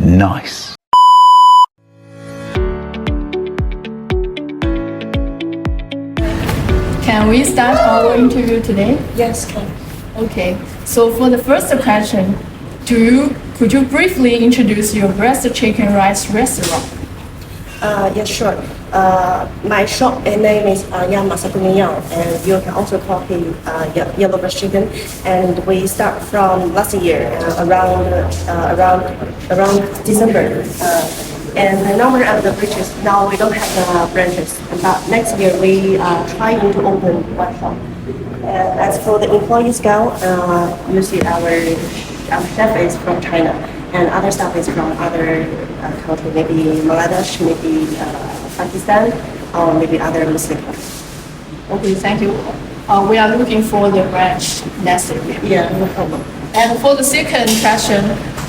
Nice. Can we start our interview today? Yes, can. Okay. So for the first question, could you briefly introduce your breast chicken rice restaurant? Yes, sure. My shop name is AYAM, and you can also call him Yellow Breast Chicken. And we start from last year, around December. And the number of the branches, now we don't have the branches, but next year we are trying to open one shop. And as for the employees go, you see our chef is from China, and other staff is from other country, maybe Bangladesh, maybe Pakistan, or maybe other Muslim countries. Okay, thank you. We are looking for the branch next year. Yeah, no problem. And for the second question,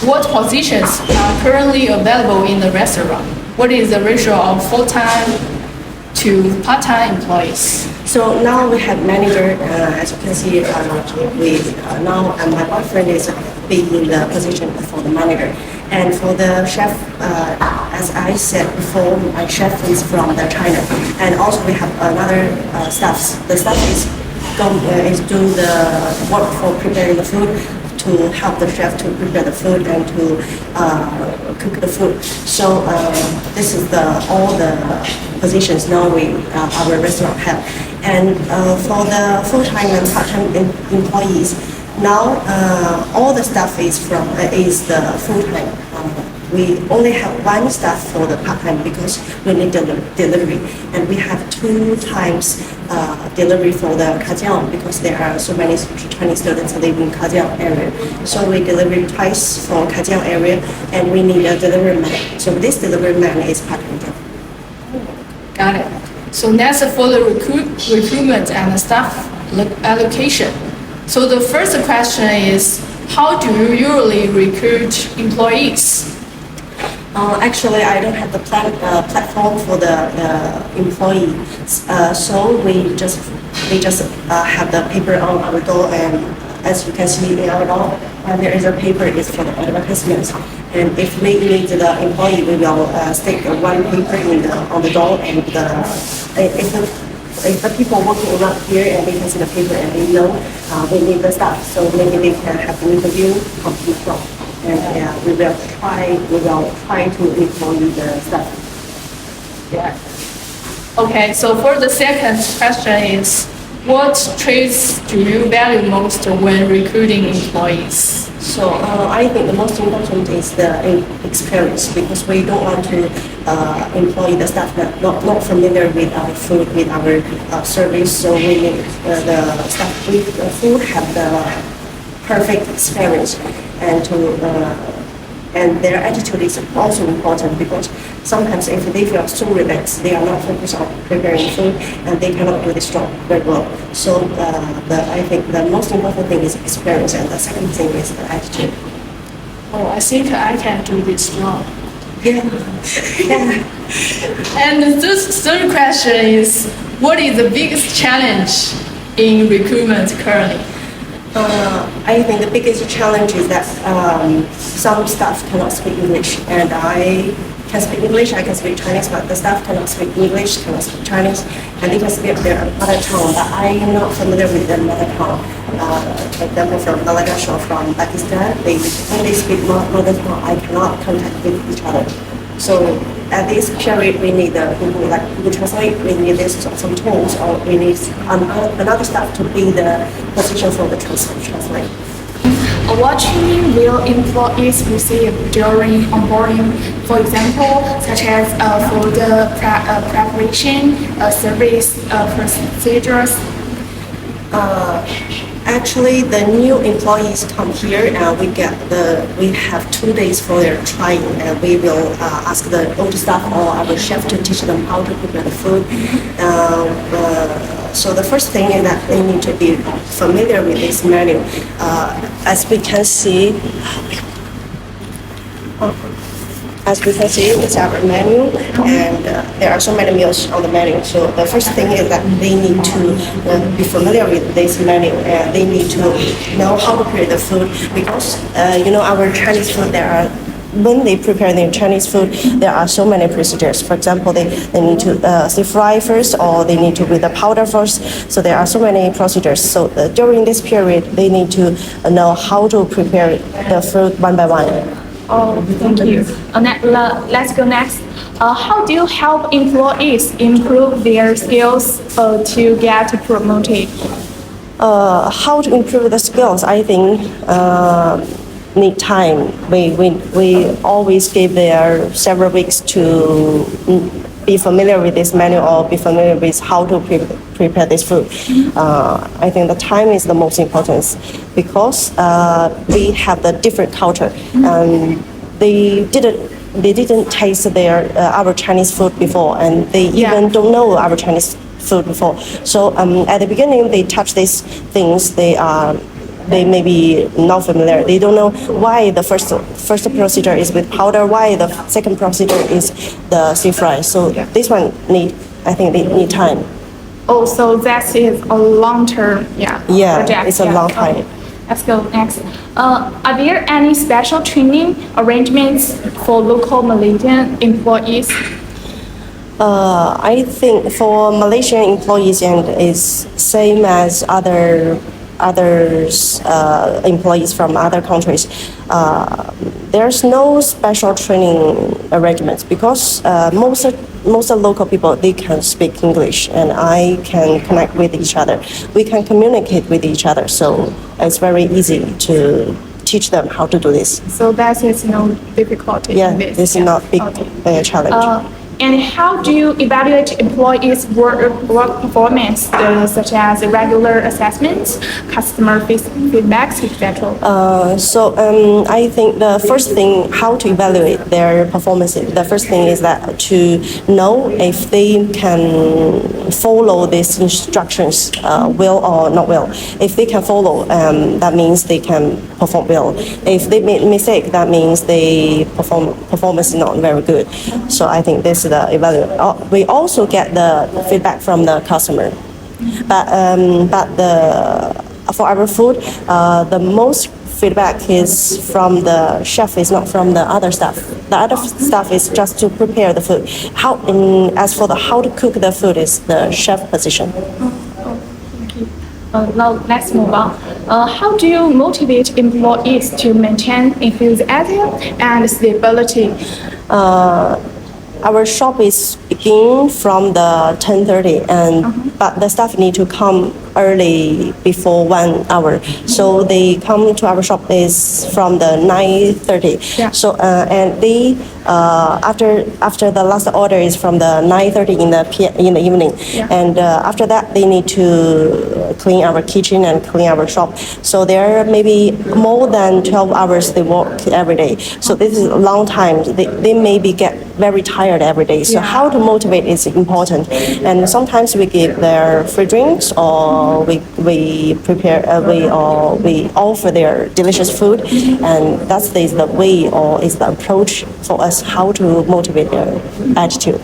what positions are currently available in the restaurant? What is the ratio of full-time to part-time employees? So now we have manager, as you can see, now my boyfriend is being in the position for the manager. And for the chef, as I said before, my chef is from China. And also we have another staff. The staff is doing the work for preparing the food, to help the chef to prepare the food and to cook the food. So this is all the positions now our restaurant have. And for the full-time and part-time employees, now all the staff is the full-time. We only have one staff for the part-time because we need delivery, and we have 2 times delivery for the Kajiao because there are so many Chinese students living in Kajiao area. So we deliver twice for Kajiao area, and we need a delivery man. So this delivery man is part-time job. Got it. So next for the recruitment and staff allocation. So the first question is, how do you usually recruit employees? Actually, I don't have the platform for the employees, so we just have the paper on our door, and as you can see in our door, there is a paper is for the advertisements. And if we need the employee, we will stick one paper on the door, and if the people working around here and they can see the paper and they know we need the staff, so maybe they can have an interview from the job. And we will try to employ the staff. Yeah. Okay, so for the second question is, what traits do you value most when recruiting employees? So I think the most important is the experience, because we don't want to employ the staff that not familiar with our food, with our service. So we need the staff with the food have the perfect experience, and their attitude is also important, because sometimes if they feel so relaxed, they are not focused on preparing food and they cannot do this job very well. So I think the most important thing is experience, and the second thing is the attitude. Oh, I think I can do this job. Yeah. Yeah. And the third question is, what is the biggest challenge in recruitment currently? I think the biggest challenge is that some staff cannot speak English, and I can speak English, I can speak Chinese, but the staff cannot speak English, cannot speak Chinese, and they can speak their mother tongue, but I am not familiar with their mother tongue. For example, from Bangladesh or from Pakistan, when they speak mother tongue, I cannot contact with each other. So at this period, we need people like Google Translate, we need some tools, or we need another staff to be the position for the translate. What training will employees receive during onboarding, for example, such as for the preparation, service procedures? Actually, the new employees come here, and we have 2 days for their trying, and we will ask the old staff or our chef to teach them how to prepare the food. So the first thing is that they need to be familiar with this menu. As we can see, it's our menu, and there are so many meals on the menu. So the first thing is that they need to be familiar with this menu, and they need to know how to prepare the food, because our Chinese food, there are when they prepare their Chinese food, there are so many procedures. For example, they need to stir fry first, or they need to with the powder first. So there are so many procedures. So during this period, they need to know how to prepare the fruit one by one. Oh, thank you. Let's go next. How do you help employees improve their skills to get promoted? How to improve the skills? I think need time. We always give there several weeks to be familiar with this menu or be familiar with how to prepare this food. I think the time is the most important because we have the different culture and they didn't taste our Chinese food before, and they even don't know our Chinese food before. So at the beginning, they touch these things. They may be not familiar. They don't know why the first procedure is with powder, why the second procedure is the stir fry. So this one I think they need time. Oh, so that is a long-term project. It's a long time. Okay. Let's go next. Are there any special training arrangements for local Malaysian employees? I think for Malaysian employees and is same as others employees from other countries. There's no special training arrangements because most of local people, they can speak English and I can connect with each other. We can communicate with each other, so it's very easy to teach them how to do this. So that is no difficulty in this. This is not big challenge. And how do you evaluate employees' work performance, such as regular assessments, customer feedbacks, etc.? I think the first thing, how to evaluate their performance, the first thing is that to know if they can follow these instructions well or not well. If they can follow, that means they can perform well. If they make mistake, that means they performance is not very good. So I think this is the evaluation. We also get the feedback from the customer, but for our food, the most feedback is from the chef, is not from the other staff. The other staff is just to prepare the food. As for how to cook the food is the chef position. Now let's move on. How do you motivate employees to maintain enthusiasm and stability? Our shop is begin from the 10:30, but the staff need to come early before 1 hour. So they come to our shop is from the 9:30. Yeah. So and they after the last order is from the 9:30 in the evening, and after that they need to clean our kitchen and clean our shop. So there may be more than 12 hours they work every day. So this is a long time. They maybe get very tired every day. So how to motivate is important. And sometimes we give their free drinks, or we prepare we offer their delicious food, and that's the way or is the approach for us how to motivate their attitude.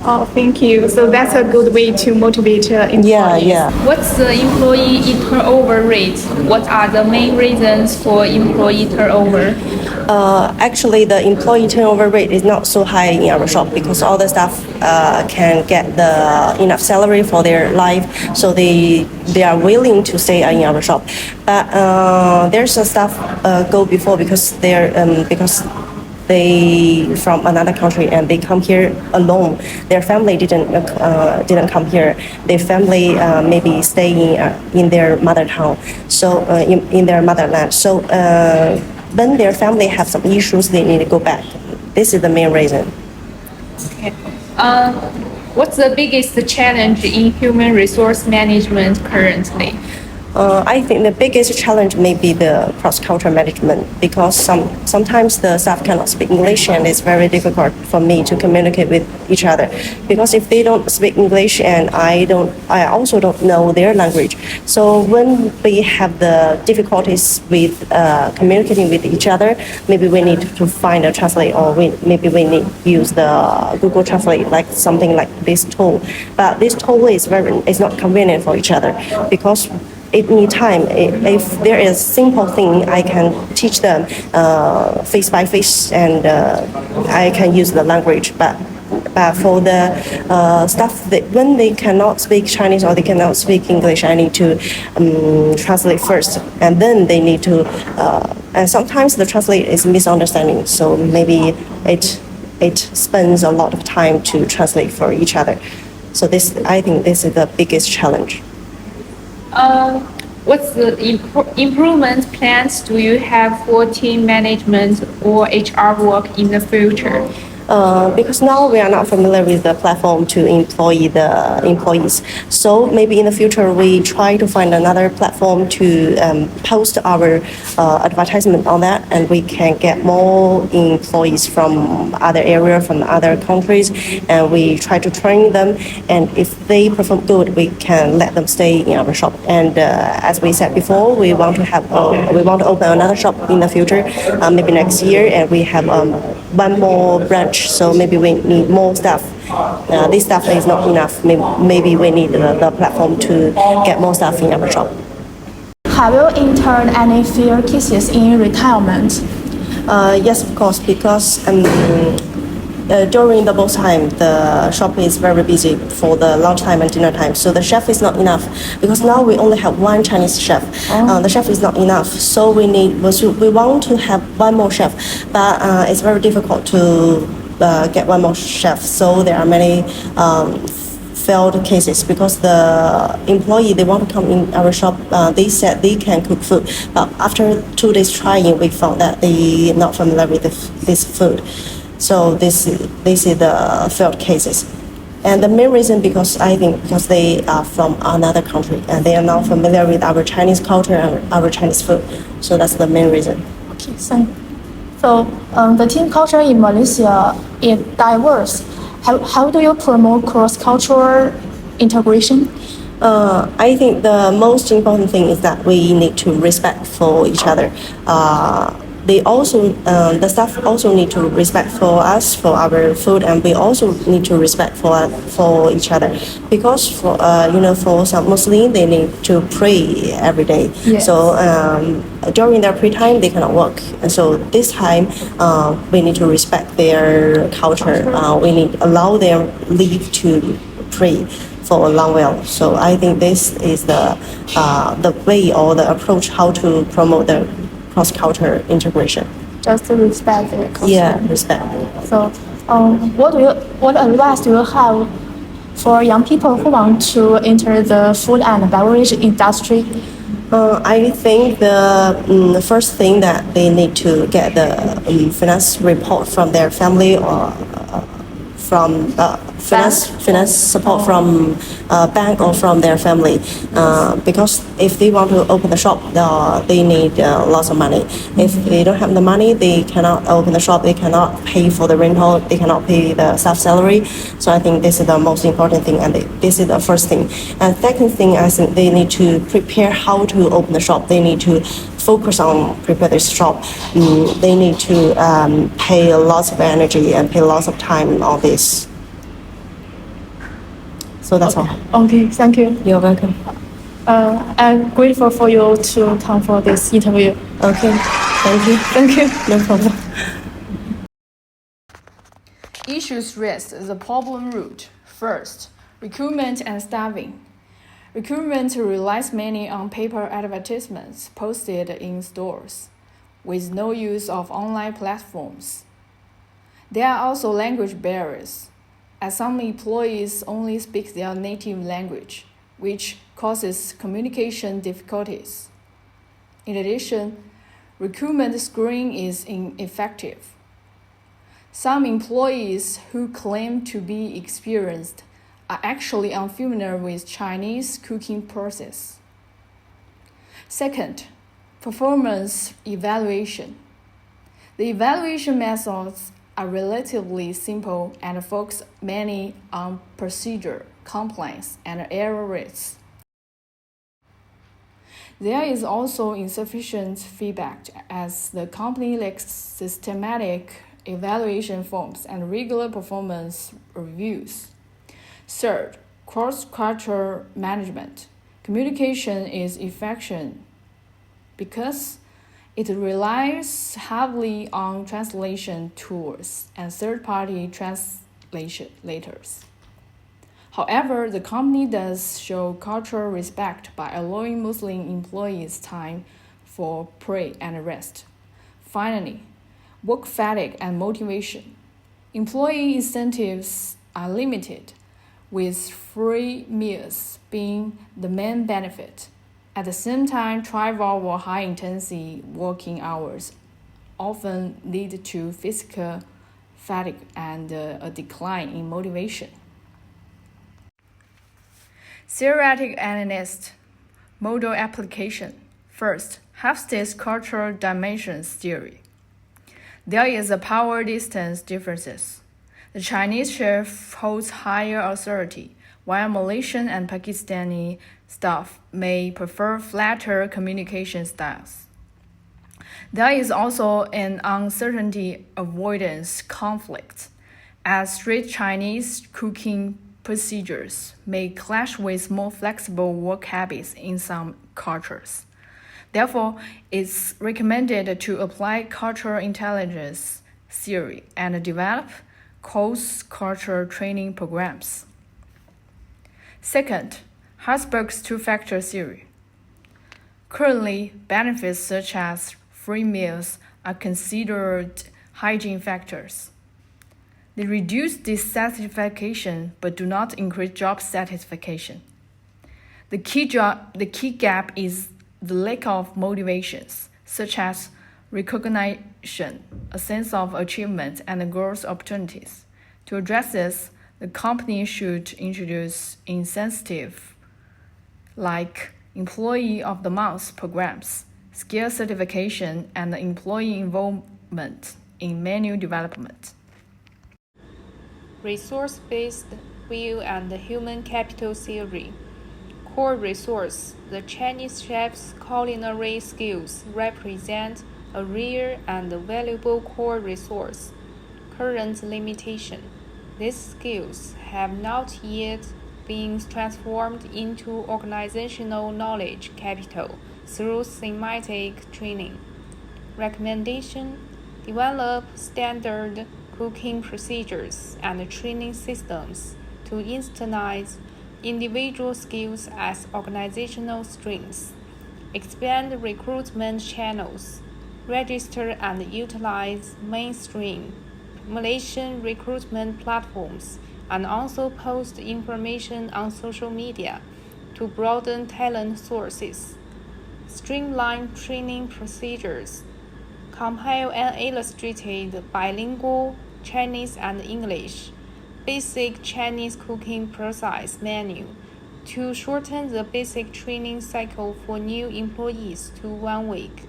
Oh, thank you. So that's a good way to motivate employees. What's the employee turnover rate? What are the main reasons for employee turnover? Actually, the employee turnover rate is not so high in our shop because all the staff can get enough salary for their life, so they are willing to stay in our shop. But there's a staff go before because they from another country and they come here alone. Their family didn't come here. Their family maybe staying in their mother town, so in their motherland. So when their family have some issues, they need to go back. This is the main reason. Okay. What's the biggest challenge in human resource management currently? I think the biggest challenge may be the cross-cultural management because sometimes the staff cannot speak English and it's very difficult for me to communicate with each other because if they don't speak English and I also don't know their language. So when we have the difficulties with communicating with each other, maybe we need to find a translate, or maybe we need to use the Google Translate, like something like this tool. But this tool is not convenient for each other because it needs time. If there is simple thing, I can teach them face by face, and I can use the language. But for the stuff that when they cannot speak Chinese or they cannot speak English, I need to translate first, and then they need to. And sometimes the translate is misunderstanding, so maybe it spends a lot of time to translate for each other. So I think this is the biggest challenge. What's the improvement plans do you have for team management or HR work in the future? Because now we are not familiar with the platform to employ the employees. So maybe in the future we try to find another platform to post our advertisement on that, and we can get more employees from other areas, from other countries, and we try to train them. And if they perform good, we can let them stay in our shop. And as we said before, we want to open another shop in the future, maybe next year, and we have one more branch. So maybe we need more staff. This staff is not enough. Maybe we need the platform to get more staff in our shop. Have you entered any fear cases in retirement? Yes, of course, because during the both time, the shop is very busy for the lunchtime and dinner time. So the chef is not enough because now we only have one Chinese chef. The chef is not enough, so we want to have one more chef, but it's very difficult to get one more chef. So there are many failed cases because the employee, they want to come in our shop. They said they can cook food, but after 2 days trying, we found that they are not familiar with this food. So this is the failed cases. And the main reason because they are from another country and they are not familiar with our Chinese culture and our Chinese food. So that's the main reason. Okay, so the team culture in Malaysia is diverse. How do you promote cross-cultural integration? I think the most important thing is that we need to respect for each other. The staff also need to respect for us, for our food, and we also need to respect for each other. Because for some Muslims, they need to pray every day. Yes. So during their free time, they cannot work. And so this time, we need to respect their culture. We need to allow them leave to pray for a long while. So I think this is the way or the approach how to promote the cross-cultural integration. Just to respect their culture. Yeah, respect. So, what advice do you have for young people who want to enter the food and beverage industry? I think the first thing that they need to get the finance report from their family or from finance support from bank or from their family, because if they want to open the shop, they need lots of money. If they don't have the money, they cannot open the shop, they cannot pay for the rental, they cannot pay the staff salary. So I think this is the most important thing, and this is the first thing. And second thing, I think they need to prepare how to open the shop. They need to focus on prepare this shop. They need to pay lots of energy and pay lots of time on this. So that's all. Okay, thank you. You're welcome. I'm grateful for you to come for this interview. Okay, thank you. Thank you. No problem. Issues raised the problem root. First, recruitment and staffing. Recruitment relies mainly on paper advertisements posted in stores, with no use of online platforms. There are also language barriers, as some employees only speak their native language, which causes communication difficulties. In addition, recruitment screening is ineffective. Some employees who claim to be experienced are actually unfamiliar with Chinese cooking process. Second, performance evaluation. The evaluation methods are relatively simple and focus mainly on procedure, compliance, and error rates. There is also insufficient feedback as the company lacks systematic evaluation forms and regular performance reviews. Third, cross-cultural management. Communication is effective because it relies heavily on translation tools and third-party translators. However, the company does show cultural respect by allowing Muslim employees time for prayer and rest. Finally, work fatigue and motivation. Employee incentives are limited, with free meals being the main benefit. At the same time, 12-hour high-intensity working hours often lead to physical fatigue and a decline in motivation. Theoretic analyst model application. First, Hofstede's cultural dimensions theory. There is a power distance differences. The Chinese chef holds higher authority, while Malaysian and Pakistani staff may prefer flatter communication styles. There is also an uncertainty avoidance conflict, as strict Chinese cooking procedures may clash with more flexible work habits in some cultures. Therefore, it's recommended to apply cultural intelligence theory and develop cross-cultural training programs. Second, Herzberg's two-factor theory. Currently, benefits such as free meals are considered hygiene factors. They reduce dissatisfaction but do not increase job satisfaction. The key gap is the lack of motivations, such as recognition, a sense of achievement, and growth opportunities. To address this, the company should introduce incentives like Employee of the Month programs, skill certification, and employee involvement in menu development. Resource-based view and human capital theory. Core resource. The Chinese chef's culinary skills represent a rare and valuable core resource. Current limitation. These skills have not yet been transformed into organizational knowledge capital through thematic training. Recommendation: develop standard cooking procedures and training systems to instantiate individual skills as organizational strengths. Expand recruitment channels. Register and utilize mainstream Malaysian recruitment platforms and also post information on social media to broaden talent sources. Streamline training procedures. Compile an illustrated bilingual Chinese and English basic Chinese cooking process menu to shorten the basic training cycle for new employees to 1 week.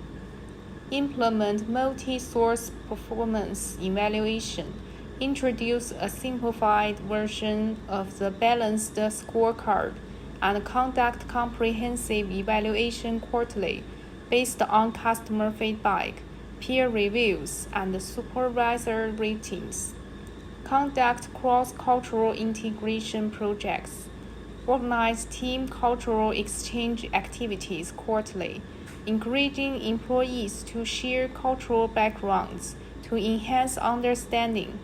Implement multi-source performance evaluation. Introduce a simplified version of the balanced scorecard and conduct comprehensive evaluation quarterly based on customer feedback, peer reviews, and supervisor ratings. Conduct cross-cultural integration projects. Organize team cultural exchange activities quarterly, encouraging employees to share cultural backgrounds to enhance understanding.